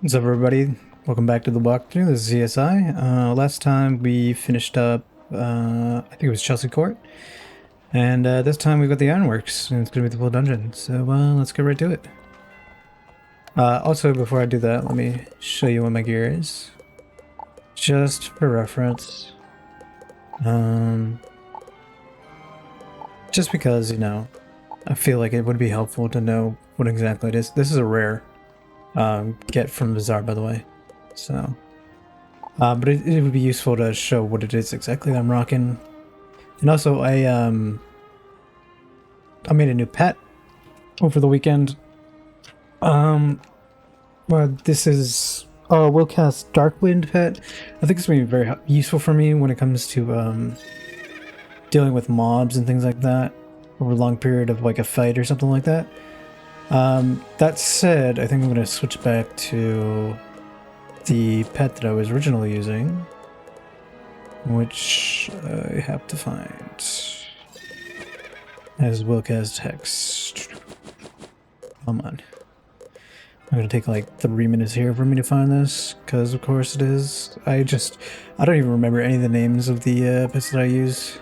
What's up, everybody? Welcome back to the walkthrough. This is CSI. Last time we finished up, I think it was Chelsea Court, and this time we got the Ironworks, and it's gonna be the full dungeon. So let's get right to it. Also, before I do that, let me show you what my gear is, just for reference. Just because I feel like it would be helpful to know what exactly it is. This is a rare get from Bazaar, by the way. So, but it would be useful to show what it is exactly that I'm rocking. And also, I made a new pet over the weekend. Well, this is a Willcast Darkwind pet. I think it's going to be very useful for me when it comes to dealing with mobs and things like that over a long period of like a fight or something like that. That said, I think I'm going to switch back to the pet that I was originally using, which I have to find, as Willcast Hex. Come on. I'm going to take like 3 minutes here for me to find this, because of course it is. I don't even remember any of the names of the pets that I use.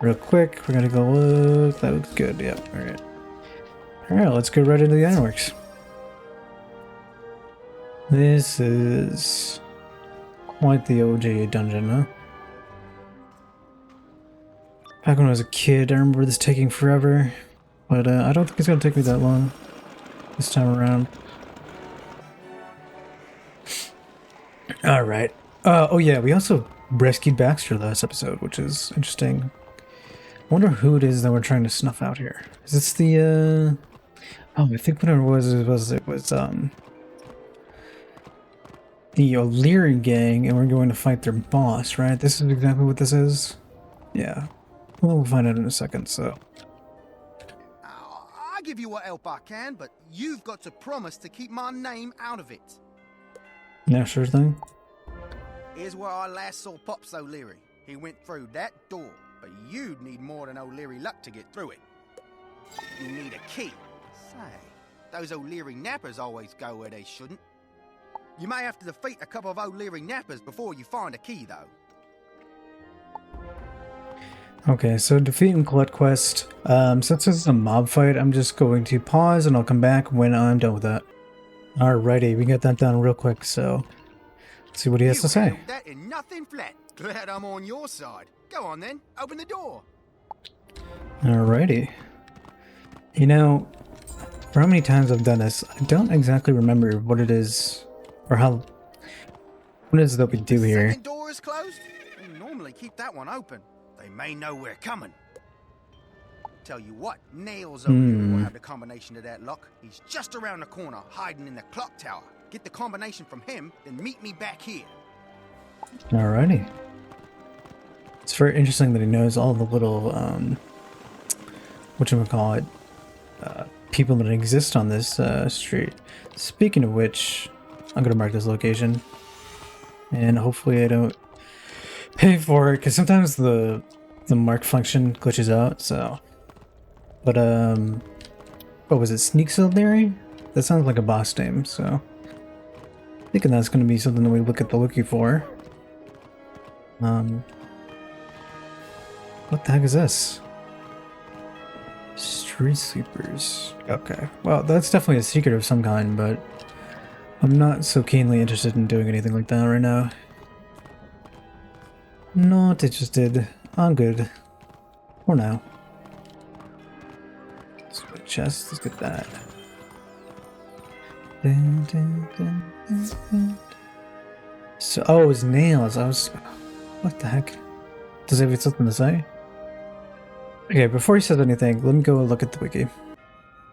Real quick, we're going to go look. That looks good, yep, alright. Alright, let's go right into the Ironworks. This is quite the OG dungeon, huh? Back when I was a kid, I remember this taking forever, but I don't think it's gonna take me that long this time around. Alright. Oh yeah, we also rescued Baxter last episode, which is interesting. I wonder who it is that we're trying to snuff out here. Is this the, oh, I think what it was the O'Leary gang, and we're going to fight their boss, right? This is exactly what this is? Yeah. Well, we'll find out in a second, so. I'll give you what help I can, but you've got to promise to keep my name out of it. Yeah, sure thing. Here's where I last saw Pops O'Leary. He went through that door, but you'd need more than O'Leary luck to get through it. You need a key. Say, those O'Leary nappers always go where they shouldn't. You may have to defeat a couple of O'Leary nappers before you find a key, though. Okay, so defeat and collect quest. Since this is a mob fight, I'm just going to pause and I'll come back when I'm done with that. Alrighty, we got that done real quick, so let's see what he has to say. That in nothing flat. Glad I'm on your side. Go on then, open the door. Alrighty. You know, for how many times I've done this, I don't exactly remember what it is, or what it is that we do here. Second door is closed? We normally keep that one open. They may know we're coming. Tell you what, Nails O'Leary will have the combination to that lock. He's just around the corner, hiding in the clock tower. Get the combination from him, then meet me back here. Alrighty. It's very interesting that he knows all the little, whatchamacallit, people that exist on this street. Speaking of which, I'm gonna mark this location, and hopefully I don't pay for it, because sometimes the mark function glitches out. So, but what was it? Sneak O'Leary? That sounds like a boss name. So, thinking that's gonna be something that we look at the wiki for. What the heck is this? Street sweepers. Okay, well, that's definitely a secret of some kind, but I'm not so keenly interested in doing anything like that right now. Not interested. I'm good. For now. Let's go to chest. Let's get that. So, oh, it's nails. What the heck? Does it have something to say? Okay, before he says anything, let me go look at the wiki.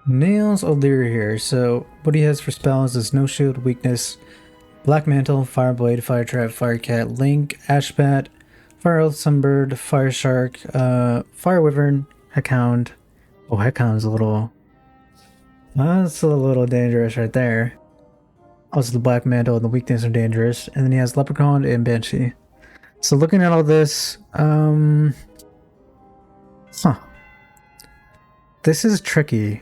Nails O'Leary here. So, what he has for spells is No Shield, Weakness, Black Mantle, Fire Blade, Fire Trap, Fire Cat, Link, Ashbat, Fire Elf, Sunbird, Fire Shark, Fire Wyvern, Heckhound. Oh, Heckhound's a little... that's a little dangerous right there. Also, the Black Mantle and the Weakness are dangerous. And then he has Leprechaun and Banshee. So looking at all this, this is tricky.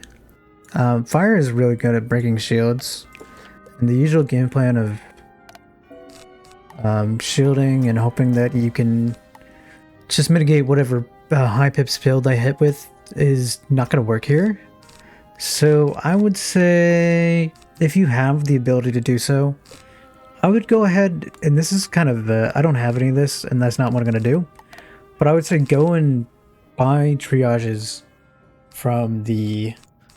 Fire is really good at breaking shields. And the usual game plan of shielding and hoping that you can just mitigate whatever high pips build I hit with is not going to work here. So I would say if you have the ability to do so, I would go ahead, and this is kind of, I don't have any of this, and that's not what I'm going to do, but I would say go and buy triages from the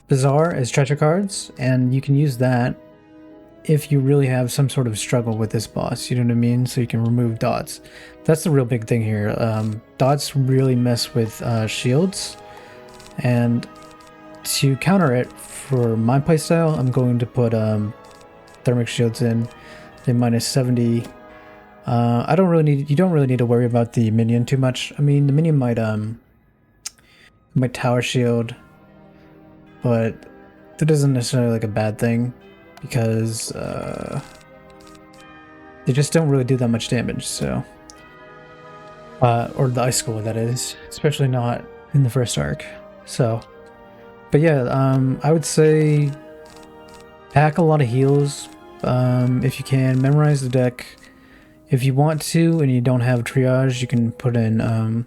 bazaar as treasure cards, and you can use that if you really have some sort of struggle with this boss, you know what I mean? So you can remove dots. That's the real big thing here. Dots really mess with shields, and to counter it, for my playstyle, I'm going to put thermic shields in. They're minus 70. You don't really need to worry about the minion too much. I mean, the minion might tower shield, but that isn't necessarily like a bad thing, because they just don't really do that much damage, so or the ice school, that is, especially not in the first arc. So but yeah, I would say pack a lot of heals if you can. Memorize the deck if you want to, and you don't have triage, you can put in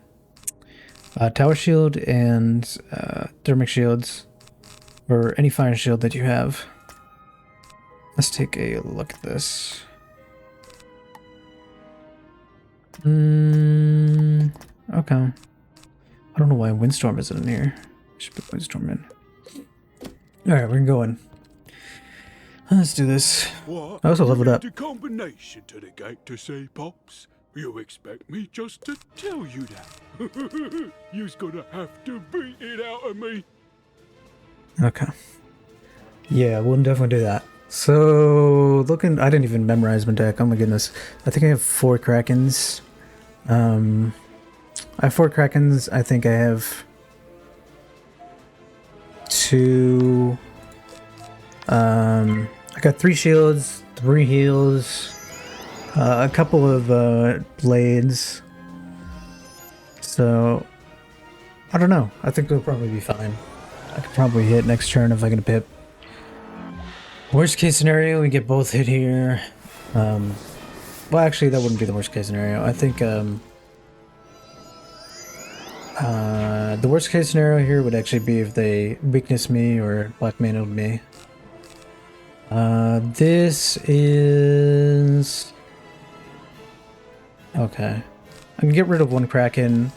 tower shield and thermic shields, or any fire shield that you have. Let's take a look at this. Okay. I don't know why Windstorm isn't in here. I should put Windstorm in. Alright, we're going. Let's do this. What? I also leveled up. The combination to the gate to see, Pops. You expect me just to tell you that? You's gonna have to beat it out of me. Okay. Yeah, we'll definitely do that. So, looking, I didn't even memorize my deck. Oh my goodness. I think I have 4 Krakens. I have 4 Krakens. I think I have 2. I got 3 shields, 3 heals, a couple of blades. So, I don't know. I think we'll probably be fine. I could probably hit next turn if I get a pip. Worst case scenario, we get both hit here. Well, actually, that wouldn't be the worst case scenario. I think the worst case scenario here would actually be if they weakness me or black mantled me. This is... okay. I can get rid of 1 Kraken,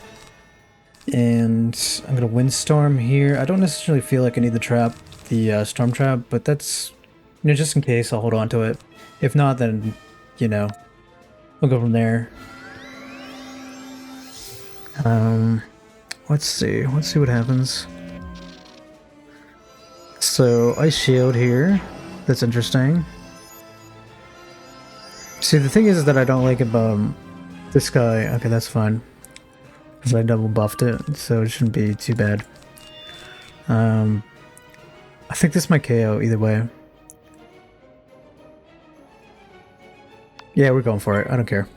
and I'm gonna Windstorm here. I don't necessarily feel like I need the trap, the Storm Trap, but that's, you know, just in case, I'll hold on to it. If not, then, you know, we'll go from there. Let's see what happens. So, Ice Shield here. That's interesting. See, the thing is that I don't like about this guy. Okay, that's fine, because I double buffed it, so it shouldn't be too bad. I think this might KO either way. Yeah, we're going for it. I don't care.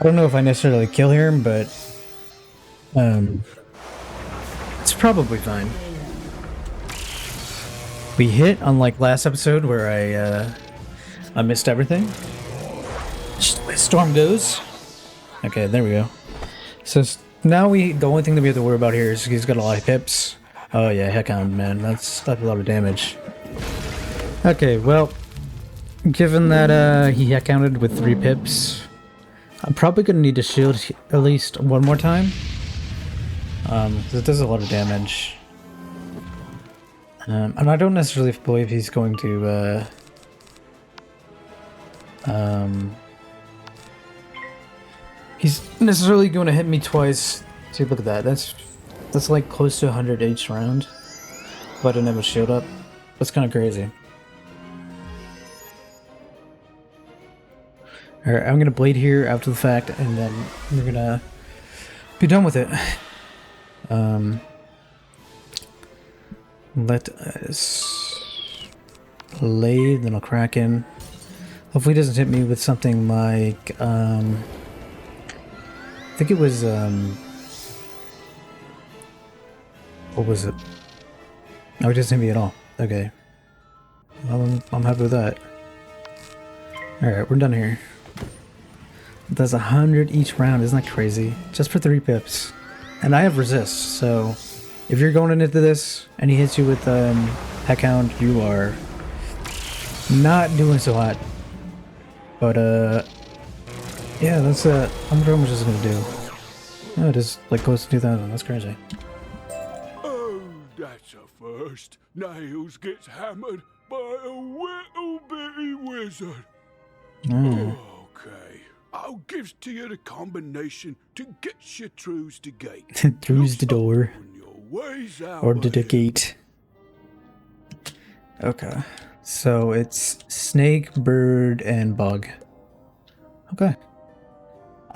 I don't know if I necessarily kill him, but it's probably fine. We hit, unlike last episode where I missed everything. Just the way Storm goes. Okay, there we go. So now the only thing that we have to worry about here is he's got a lot of pips. Oh yeah, heck on, man. That's a lot of damage. Okay, well, given that he heck counted with 3 pips, I'm probably gonna need to shield at least 1 more time. Because it does a lot of damage. And I don't necessarily believe he's going to he's necessarily going to hit me twice. See, look at that. That's like close to 100 each round. But I didn't have a shield up. That's kind of crazy. Alright, I'm gonna blade here after the fact, and then we're gonna be done with it. Let us blade, then I'll Kraken. Hopefully he doesn't hit me with something like, I think it was, what was it? No, he doesn't hit me at all. Okay. Well, I'm happy with that. Alright, we're done here. That's 100 each round, isn't that crazy? Just for 3 pips. And I have resist, so if you're going into this and he hits you with Heckhound, you are not doing so hot. But yeah, that's I wonder how much this is gonna do. Oh, it is like close to 2,000, that's crazy. Oh, that's a first. Nails gets hammered by a little bitty wizard. Okay, I'll give to you the combination to get you through the gate. Through the door. On your ways out Or to the ahead. gate. Okay. So it's snake, bird, and bug. Okay.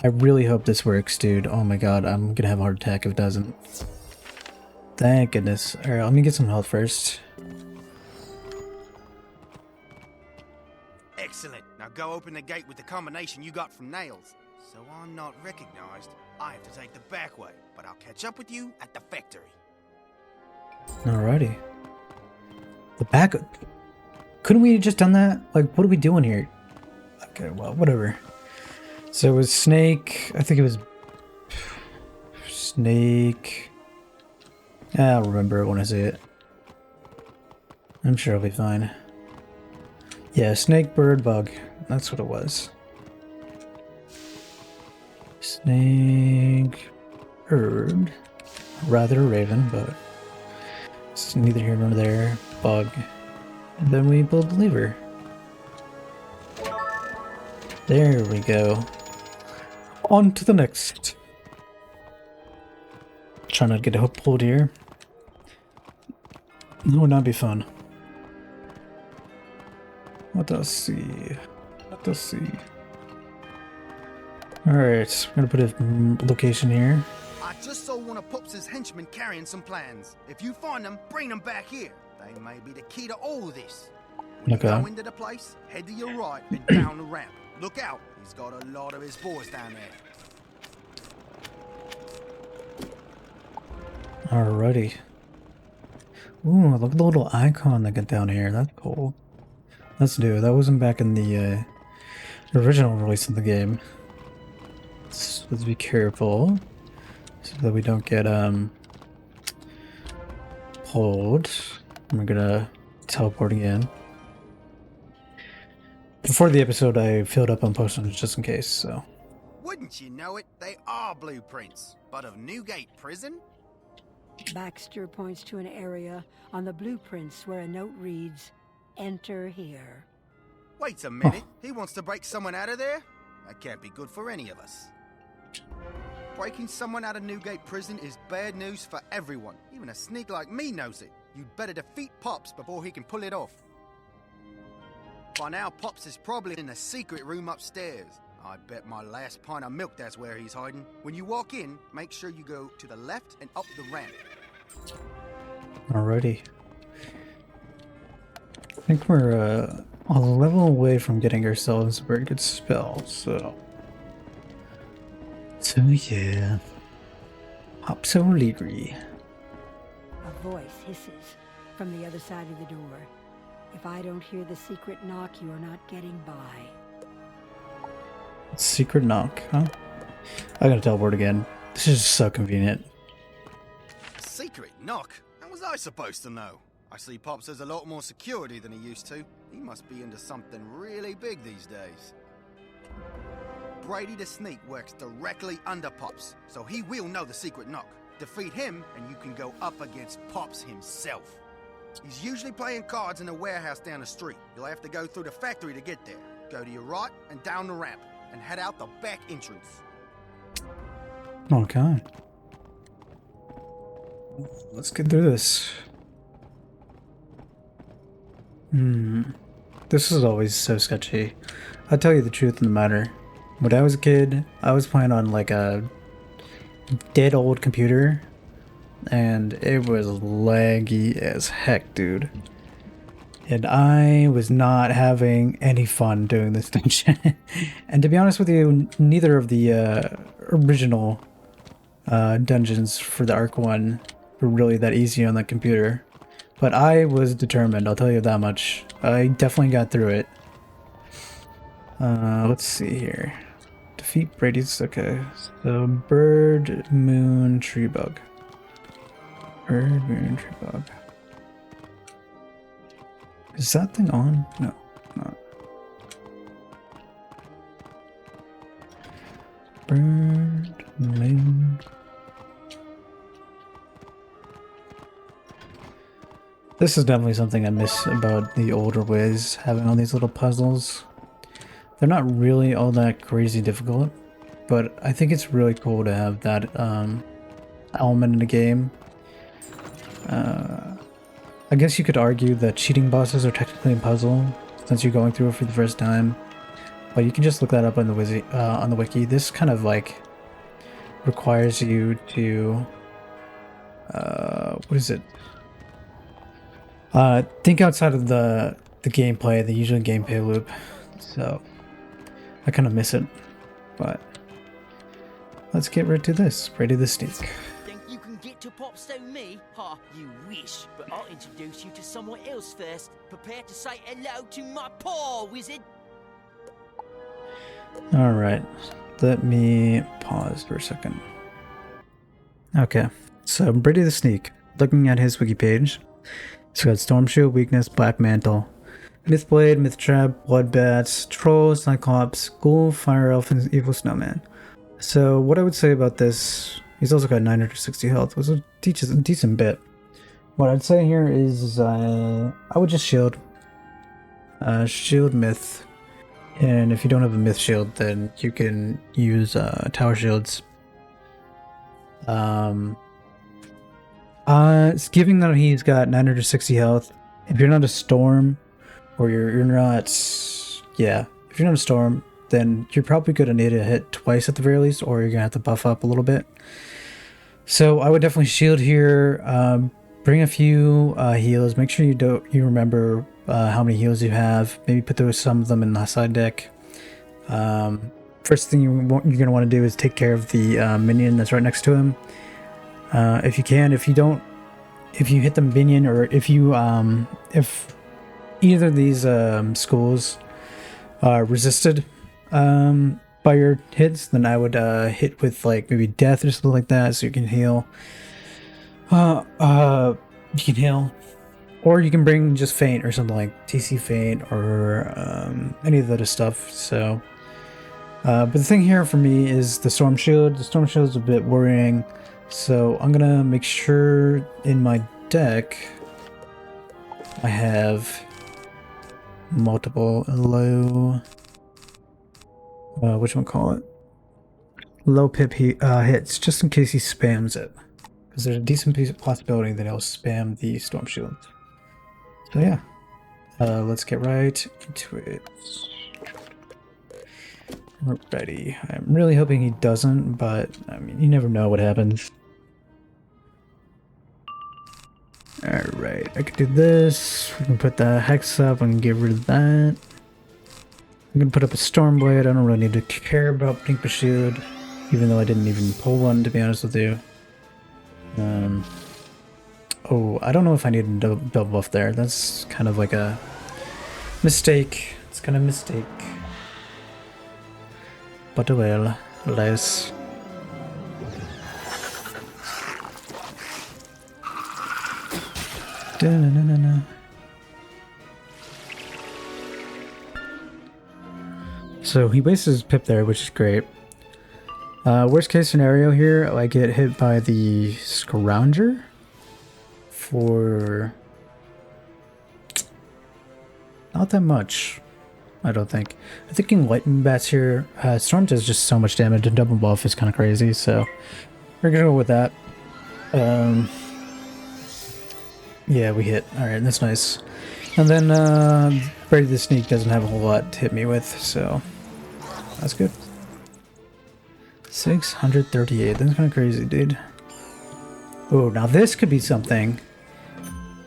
I really hope this works, dude. Oh my god, I'm gonna have a heart attack if it doesn't. Thank goodness. Alright, let me get some health first. Excellent. Now go open the gate with the combination you got from Nails. So I'm not recognized. I have to take the back way, but I'll catch up with you at the factory. Alrighty. The back... Couldn't we have just done that? Like, what are we doing here? Okay, well, whatever. So it was Snake... I think it was... Snake... I'll remember it when I see it. I'm sure I'll be fine. Yeah, snake, bird, bug. That's what it was. Snake... Bird... Rather raven, but... It's neither here nor there. Bug. And then we build the lever. There we go. On to the next. Trying not to get a hook pulled here. That would not be fun. Let us see. Let us see. Alright, we're gonna put a location here. I just saw one of Pups' henchmen carrying some plans. If you find them, bring them back here. They may be the key to all this. When you go into the place, head to your right and down the ramp. Look out, he's got a lot of his boys down there. Alrighty. Ooh, look at the little icon that got down here. That's cool. Let's do it. That wasn't back in the original release of the game. Let's be careful so that we don't get pulled. We're gonna teleport again. Before the episode, I filled up on potions just in case, so. Wouldn't you know it, they are blueprints, but of Newgate Prison? Baxter points to an area on the blueprints where a note reads, "Enter here." Wait a minute, he wants to break someone out of there? That can't be good for any of us. Breaking someone out of Newgate Prison is bad news for everyone. Even a sneak like me knows it. You'd better defeat Pops before he can pull it off. By now, Pops is probably in a secret room upstairs. I bet my last pint of milk that's where he's hiding. When you walk in, make sure you go to the left and up the ramp. Alrighty. I think we're a level away from getting ourselves a very good spell, so... So yeah. Absolutely. A voice hisses from the other side of the door. If I don't hear the secret knock, you are not getting by. Secret knock, huh? I gotta teleport again. This is so convenient. Secret knock? How was I supposed to know? I see Pops has a lot more security than he used to. He must be into something really big these days. Brady the Sneak works directly under Pops, so he will know the secret knock. Defeat him, and you can go up against Pops himself. He's usually playing cards in a warehouse down the street. You'll have to go through the factory to get there. Go to your right and down the ramp, and head out the back entrance. Okay. Let's get through this. This is always so sketchy. I'll tell you the truth in the matter. When I was a kid, I was playing on like a dead old computer, and it was laggy as heck, dude. And I was not having any fun doing this dungeon. And to be honest with you, neither of the original dungeons for the Arc 1 were really that easy on that computer. But I was determined, I'll tell you that much. I definitely got through it. Let's see here. Defeat Brady's. Okay. So bird, moon, tree bug. Bird, moon, tree bug. Is that thing on? No, not. Bird, moon. This is definitely something I miss about the older Wiz, having all these little puzzles. They're not really all that crazy difficult, but I think it's really cool to have that element in the game. I guess you could argue that cheating bosses are technically a puzzle, since you're going through it for the first time. But you can just look that up on the wiki. This kind of like requires you to what is it? Think outside of the gameplay, the usual gameplay loop. So I kind of miss it. But let's get right to this. Brady the Sneak. Think you can get to Popstone me? Ha, you wish. But I'll introduce you to someone else first. Prepare to say hello to my paw, wizard. Alright, let me pause for a second. Okay, so Brady the Sneak, looking at his wiki page, he's got Storm Shield, Weakness, Black Mantle, Myth Blade, Myth Trap, Blood Bats, Troll, Cyclops, Ghoul, Fire Elf, and Evil Snowman. So what I would say about this, he's also got 960 health, which teaches a decent bit. What I'd say here is I would just shield. Shield Myth. And if you don't have a myth shield, then you can use tower shields. It's giving that he's got 960 health. If you're not a storm, or you're not, yeah, if you're not a storm, then you're probably gonna need to hit twice at the very least, or you're gonna have to buff up a little bit. So I would definitely shield here. Bring a few heals. Make sure you remember how many heals you have. Maybe put some of them in the side deck. First thing you're going to want to do is take care of the minion that's right next to him. If you can. If you hit the minion, or if either of these schools are resisted by your hits, then I would hit with like maybe death or something like that, so you can heal. You can heal, or you can bring just Feint or something like TC Feint or any of the other stuff. So, but the thing here for me is the Storm Shield. The Storm Shield is a bit worrying, so I'm gonna make sure in my deck I have multiple low, low pip hits, just in case he spams it. Because there's a decent possibility that he'll spam the Storm Shield. So yeah, let's get right into it. We're ready. I'm really hoping he doesn't, but I mean, you never know what happens. Alright, I can do this. We can put the Hex up and get rid of that. I'm gonna put up a Storm Blade. I don't really need to care about putting up a shield, even though I didn't even pull one, to be honest with you. Oh, I don't know if I need a double buff there. That's kind of like a mistake. It's kind of a mistake. But well, less. Da-na-na-na-na. So he wastes his pip there, which is great. Worst case scenario here, I get hit by the Scrounger for not that much, I don't think. I'm thinking lightning bats here. Storm does just so much damage, and double buff is kind of crazy, so we're gonna go with that. Yeah, we hit. Alright, that's nice. And then Brady the Sneak doesn't have a whole lot to hit me with, so that's good. 638. That's kind of crazy, dude. Oh, now this could be something.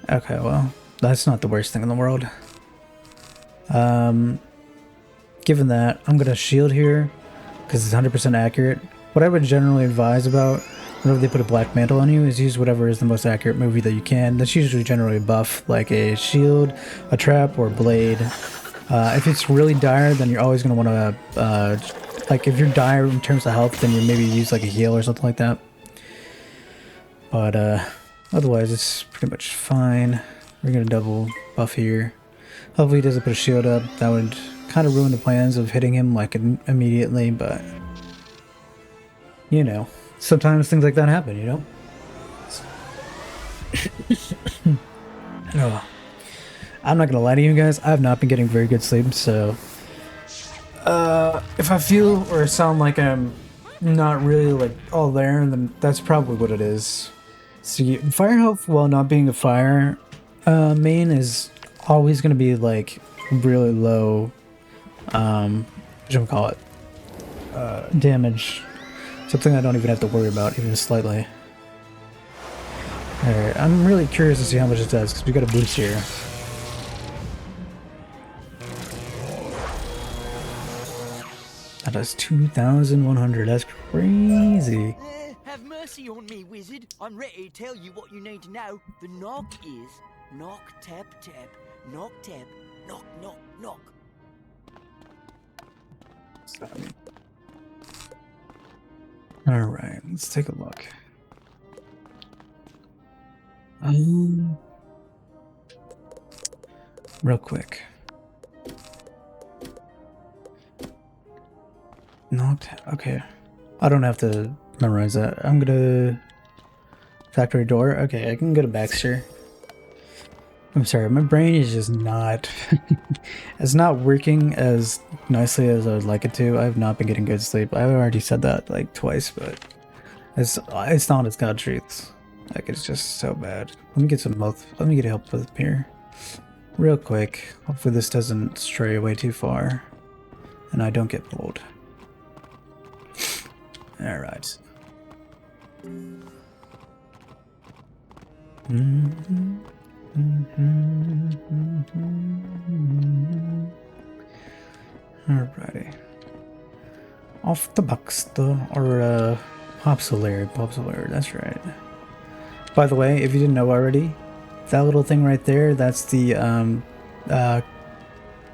Okay, well, that's not the worst thing in the world. Given that, I'm gonna shield here because it's 100% accurate. What I would generally advise about whenever they put a black mantle on you is use whatever is the most accurate movie that you can. That's usually generally a buff, like a shield, a trap, or a blade. If it's really dire, then you're always going to want to, like if you're dire in terms of health, then you maybe use like a heal or something like that. But otherwise, it's pretty much fine. We're going to double buff here. Hopefully he doesn't put a shield up. That would kind of ruin the plans of hitting him like immediately, but you know, sometimes things like that happen, you know? Oh. I'm not gonna lie to you guys, I have not been getting very good sleep, so if I feel or sound like I'm not really like all there, then that's probably what it is. See, fire health while not being a fire main is always gonna be like really low whatchamacallit, damage. Something I don't even have to worry about, even slightly. Alright, I'm really curious to see how much it does, because we got a boost here. That does 2,100, that's crazy. Have mercy on me, wizard. I'm ready to tell you what you need to know. The knock is knock, tap, tap, knock, tap, knock, knock, knock. Alright, let's take a look. Real quick. Knocked. Okay. I don't have to memorize that. I'm gonna... Factory door. Okay, I can go to Baxter. I'm sorry, my brain is just not... it's not working as nicely as I would like it to. I have not been getting good sleep. I've already said that like twice, but... It's not as God truth. Like, it's just so bad. Let me get some health. Let me get help with here. Real quick. Hopefully this doesn't stray away too far. And I don't get pulled. Alright. Alrighty. Off the Baxter, or Popsolary, that's right. By the way, if you didn't know already, that little thing right there, that's the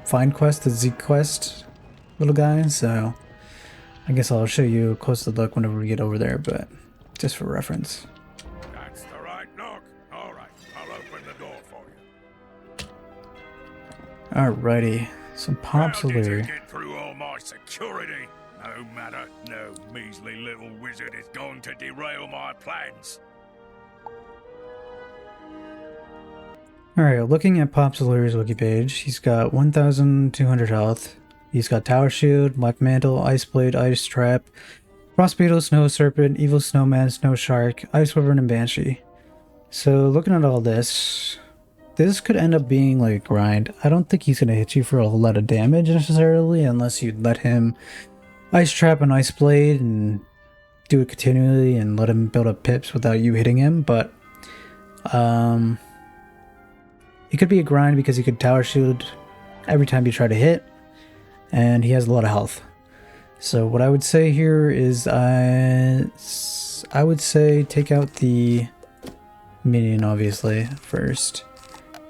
find quest, the Z quest little guy, so I guess I'll show you a closer look whenever we get over there, but just for reference. That's the right knock. All right, I'll open the door for you. Alrighty, some How did you Popsolary. get through all my security? No matter, no measly little wizard is going to derail my plans. Alright, looking at Popsolary's wiki page, he's got 1,200 health. He's got Tower Shield, Black Mantle, Ice Blade, Ice Trap, Frost Beetle, Snow Serpent, Evil Snowman, Snow Shark, Ice Wyvern, and Banshee. So looking at all this, this could end up being like a grind. I don't think he's going to hit you for a whole lot of damage necessarily, unless you let him Ice Trap and Ice Blade and do it continually and let him build up pips without you hitting him, but it could be a grind because he could Tower Shield every time you try to hit, and he has a lot of health. So what I would say here is I would say take out the minion obviously first,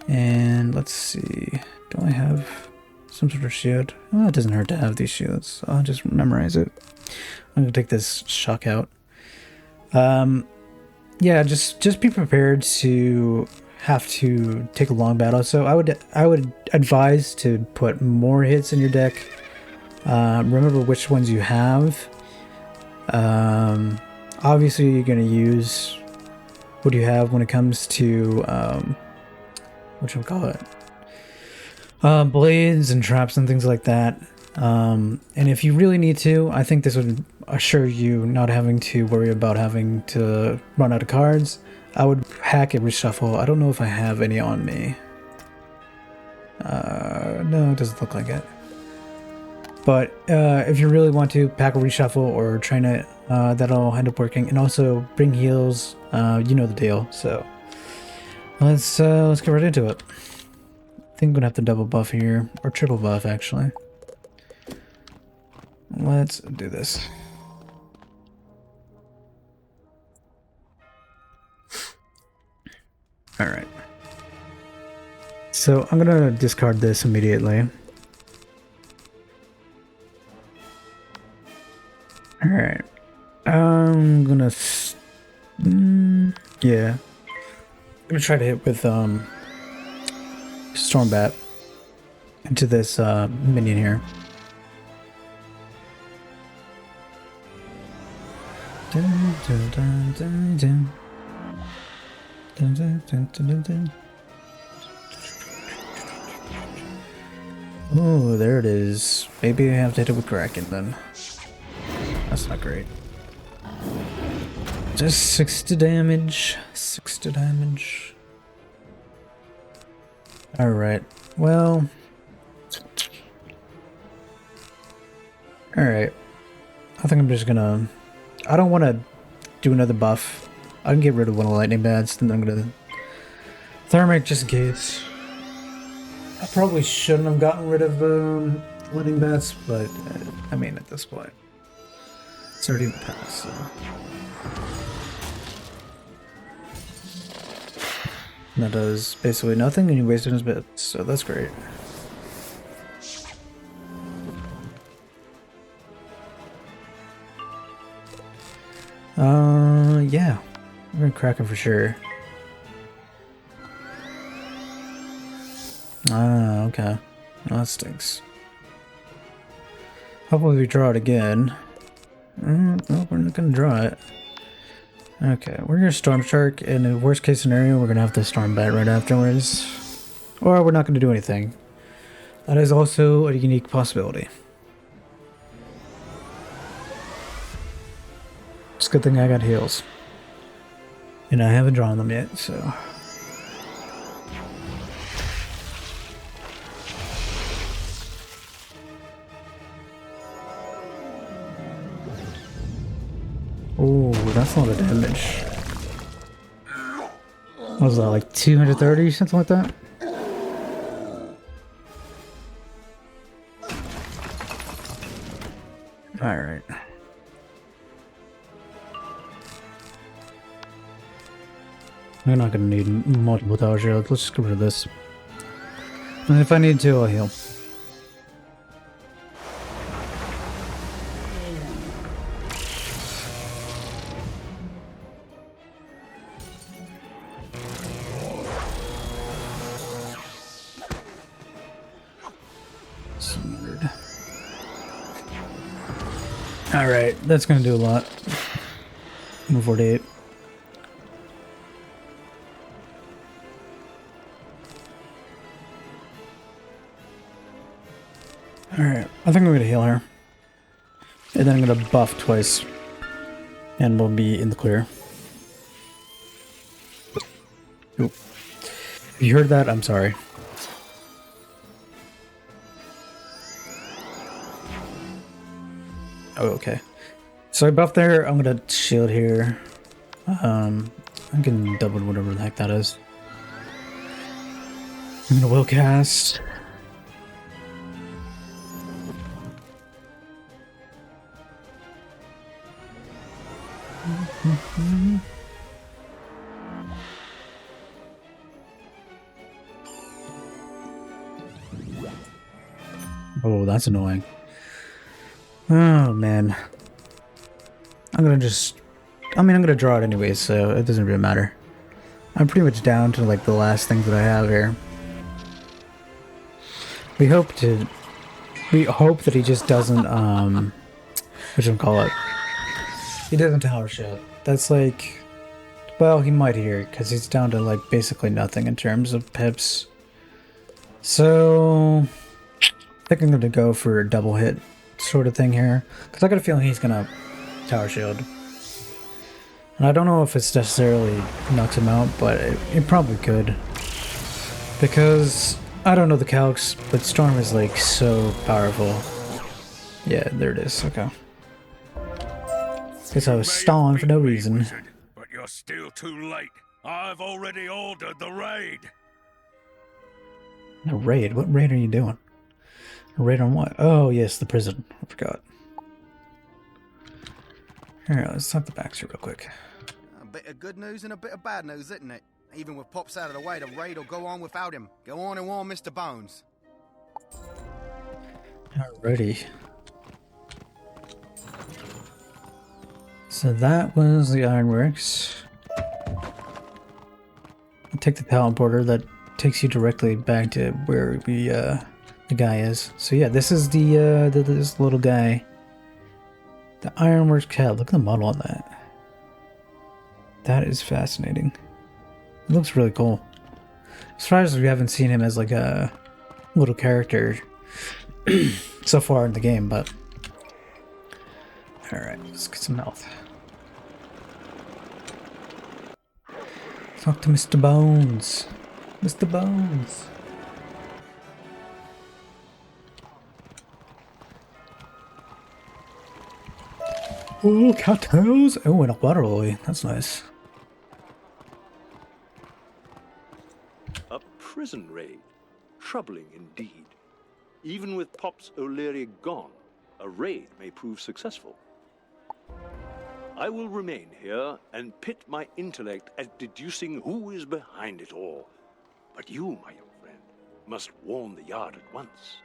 and let's see, do I have some sort of shield? Well, it doesn't hurt to have these shields, so I'll just memorize it. I'm gonna take this shock out. Yeah, just be prepared to have to take a long battle. So I would advise to put more hits in your deck. Remember which ones you have. Obviously you're going to use what you have when it comes to blades and traps and things like that. And if you really need to, I think this would assure you not having to worry about having to run out of cards. I would hack and reshuffle. I don't know if I have any on me. No, it doesn't look like it. But if you really want to, pack a reshuffle or train it, that'll end up working. And also bring heals. You know the deal. So let's get right into it. I think I'm gonna have to double buff here, or triple buff actually. Let's do this. Alright. So I'm gonna discard this immediately. Alright. I'm gonna... yeah. I'm gonna try to hit with, Stormbat into this, minion here. Dun, dun, dun, dun, dun. Dun, dun, dun, dun, dun, dun. Oh, there it is. Maybe I have to hit it with Kraken then. That's not great. Just 60 damage. 60 damage. Alright. Well. Alright. I think I'm just gonna... I don't want to do another buff. I can get rid of one of the lightning bats, then I'm gonna... Thermic just in case. I probably shouldn't have gotten rid of lightning bats, but I mean at this point. It's already in the past, so... That does basically nothing, and you wasted his bits, so that's great. Yeah. We're gonna crack him for sure. Ah, okay. Well, that stinks. Hopefully we draw it again. No, we're not gonna draw it. Okay, we're gonna Storm Shark, and in the worst case scenario, we're gonna have to Storm Bat right afterwards. Or we're not gonna do anything. That is also a unique possibility. It's a good thing I got heals. And I haven't drawn them yet, so... Oh, that's a lot of damage. What was that, like 230, something like that? Alright. We're not gonna need multiple tower shields, let's just get rid of this. And if I need to, I'll heal. Alright, that's gonna do a lot. 148. Alright, I think I'm gonna heal her. And then I'm gonna buff twice. And we'll be in the clear. Oop. If you heard that, I'm sorry. Oh, okay. So I buffed there, I'm gonna shield here. I can double whatever the heck that is. I'm gonna will cast. Oh, that's annoying. Oh, man. I'm gonna draw it anyway, so it doesn't really matter. I'm pretty much down to, like, the last things that I have here. We hope that he just doesn't, whatchamacallit. He doesn't tower shit. That's like, well, he might here, because he's down to, like, basically nothing in terms of pips. So, I think I'm gonna go for a double hit sort of thing here, because I got a feeling he's gonna tower shield. And I don't know if it's necessarily knocks him out, but it probably could. Because, I don't know the calcs, but Storm is like so powerful. Yeah, there it is, okay. Guess I was stalling for no reason. Wizard, but you're still too late. I've already ordered the raid. A raid? What raid are you doing? A raid on what? Oh, yes, the prison. I forgot. Here, let's talk to Baxter real quick. A bit of good news and a bit of bad news, isn't it? Even with Pops out of the way, the raid will go on without him. Go on and warn Mr. Bones. Alrighty. So that was the Ironworks. I'll take the teleporter that takes you directly back to where we the guy is. So yeah, this is the this little guy. The Ironworks cat. Look at the model on that. That is fascinating. It looks really cool. As far as we haven't seen him as like a little character so far in the game, but alright, let's get some health. Talk to Mr. Bones. Mr. Bones. Oh, cattails! Oh, and a water lily. That's nice. A prison raid. Troubling indeed. Even with Pops O'Leary gone, a raid may prove successful. I will remain here and pit my intellect at deducing who is behind it all. But you, my young friend, must warn the yard at once.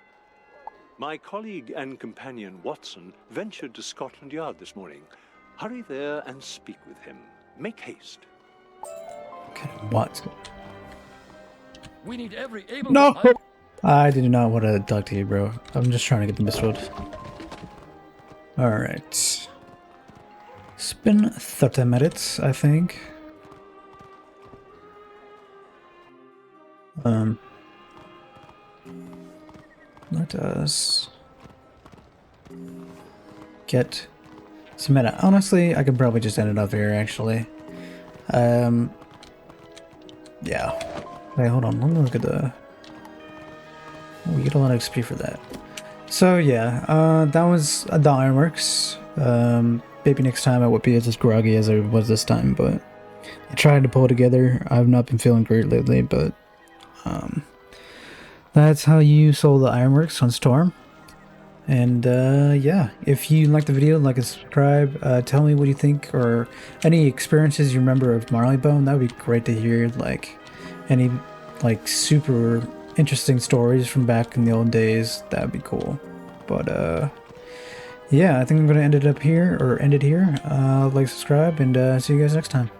My colleague and companion Watson ventured to Scotland Yard this morning. Hurry there and speak with him. Make haste. Okay, what? We need every able. No! I did not want to talk to you, bro. I'm just trying to get the Mistwood. Alright. It's been 30 minutes, I think. Let us get some meta. Honestly, I could probably just end it up here, actually. Yeah. Wait, hold on. Let me look at the... We get a lot of XP for that. So, yeah. That was the Ironworks. Maybe next time I would be as groggy as I was this time, but I tried to pull it together. I've not been feeling great lately, but that's how you solve the Ironworks on Storm. And yeah, if you liked the video, like and subscribe. Tell me what you think, or any experiences you remember of Marleybone. That would be great to hear. Like any like super interesting stories from back in the old days. That would be cool. But yeah, I think I'm gonna end it here. Like, subscribe, and see you guys next time.